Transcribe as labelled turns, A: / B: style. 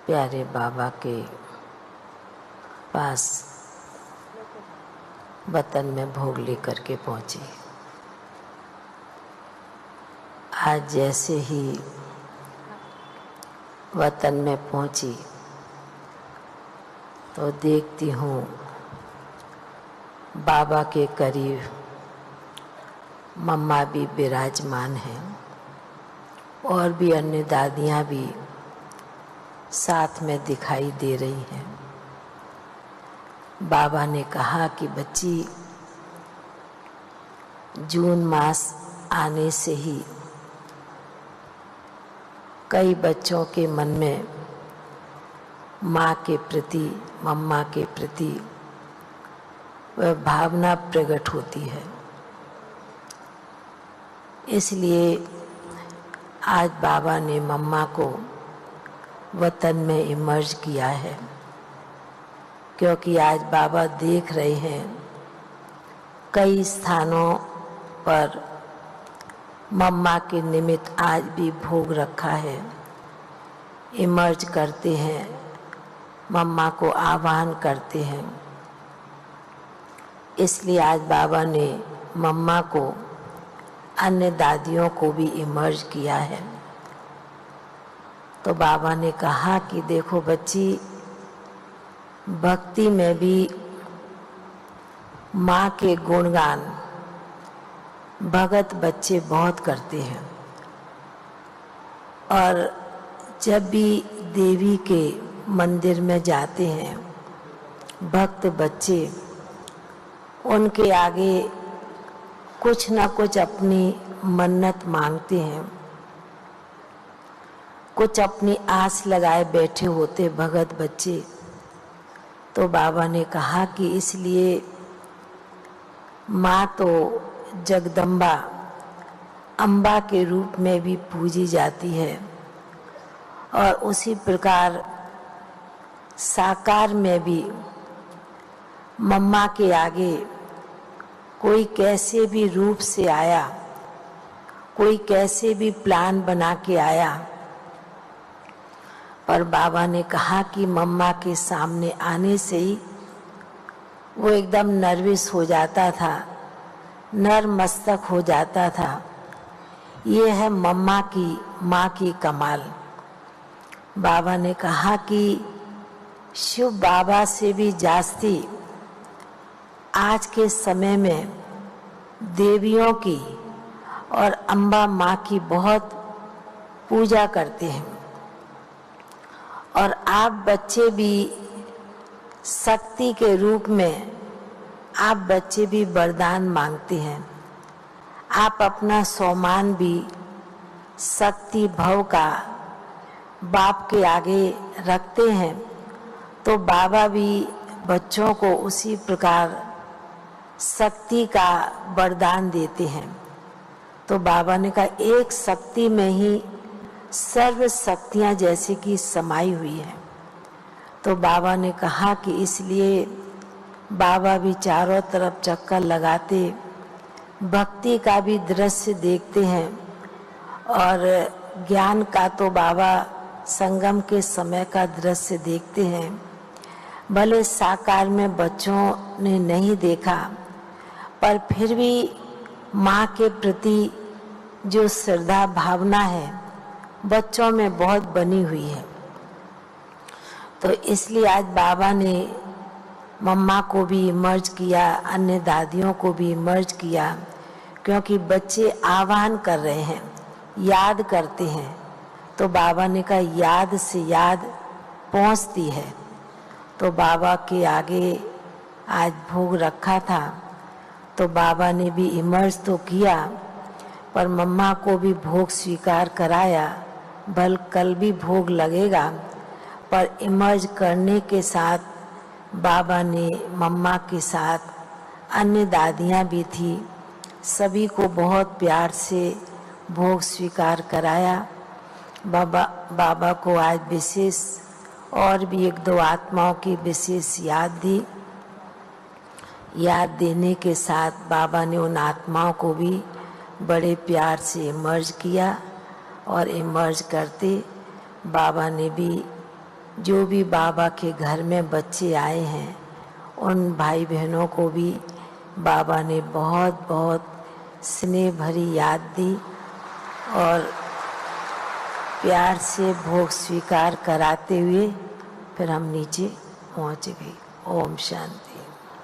A: प्यारे बाबा के पास वतन में भोग लेकर के पहुंची। आज जैसे ही वतन में पहुंची तो देखती हूँ बाबा के करीब मम्मा भी विराजमान हैं और भी अन्य दादियाँ भी साथ में दिखाई दे रही हैं। बाबा ने कहा कि बच्ची, जून मास आने से ही कई बच्चों के मन में माँ के प्रति, मम्मा के प्रति वह भावना प्रकट होती है। इसलिए आज बाबा ने मम्मा को वतन में इमर्ज किया है, क्योंकि आज बाबा देख रहे हैं कई स्थानों पर मम्मा के निमित्त आज भी भोग रखा है। इमर्ज करते हैं, मम्मा को आह्वान करते हैं। इसलिए आज बाबा ने मम्मा को, अन्य दादियों को भी इमर्ज किया है। तो बाबा ने कहा कि देखो बच्ची, भक्ति में भी माँ के गुणगान भगत बच्चे बहुत करते हैं, और जब भी देवी के मंदिर में जाते हैं भक्त बच्चे, उनके आगे कुछ न कुछ अपनी मन्नत मांगते हैं, कुछ अपनी आस लगाए बैठे होते भगत बच्चे। तो बाबा ने कहा कि इसलिए माँ तो जगदम्बा, अम्बा के रूप में भी पूजी जाती है, और उसी प्रकार साकार में भी मम्मा के आगे कोई कैसे भी रूप से आया, कोई कैसे भी प्लान बना के आया, पर बाबा ने कहा कि मम्मा के सामने आने से ही वो एकदम नर्वस हो जाता था, नरमस्तक हो जाता था। ये है मम्मा की, माँ की कमाल। बाबा ने कहा कि शिव बाबा से भी जास्ती आज के समय में देवियों की और अम्बा माँ की बहुत पूजा करते हैं, और आप बच्चे भी शक्ति के रूप में, आप बच्चे भी वरदान मांगते हैं। आप अपना सोमान भी शक्ति भव का बाप के आगे रखते हैं, तो बाबा भी बच्चों को उसी प्रकार शक्ति का वरदान देते हैं। तो बाबा ने कहा एक शक्ति में ही सर्व शक्तियाँ जैसे कि समाई हुई है। तो बाबा ने कहा कि इसलिए बाबा भी चारों तरफ चक्कर लगाते, भक्ति का भी दृश्य देखते हैं, और ज्ञान का तो बाबा संगम के समय का दृश्य देखते हैं। भले साकार में बच्चों ने नहीं देखा, पर फिर भी माँ के प्रति जो श्रद्धा भावना है बच्चों में बहुत बनी हुई है। तो इसलिए आज बाबा ने मम्मा को भी इमर्ज किया, अन्य दादियों को भी इमर्ज किया, क्योंकि बच्चे आह्वान कर रहे हैं, याद करते हैं। तो बाबा ने कहा याद से याद पहुंचती है। तो बाबा के आगे आज भोग रखा था, तो बाबा ने भी इमर्ज तो किया, पर मम्मा को भी भोग स्वीकार कराया। भल कल भी भोग लगेगा, पर इमर्ज करने के साथ बाबा ने मम्मा के साथ अन्य दादियाँ भी थी, सभी को बहुत प्यार से भोग स्वीकार कराया। बाबा को आज विशेष और भी एक दो आत्माओं की विशेष याद दी। याद देने के साथ बाबा ने उन आत्माओं को भी बड़े प्यार से इमर्ज किया, और इमर्ज करते बाबा ने भी जो भी बाबा के घर में बच्चे आए हैं उन भाई बहनों को भी बाबा ने बहुत बहुत स्नेह भरी याद दी और प्यार से भोग स्वीकार कराते हुए फिर हम नीचे पहुंच गए। ओम शांति।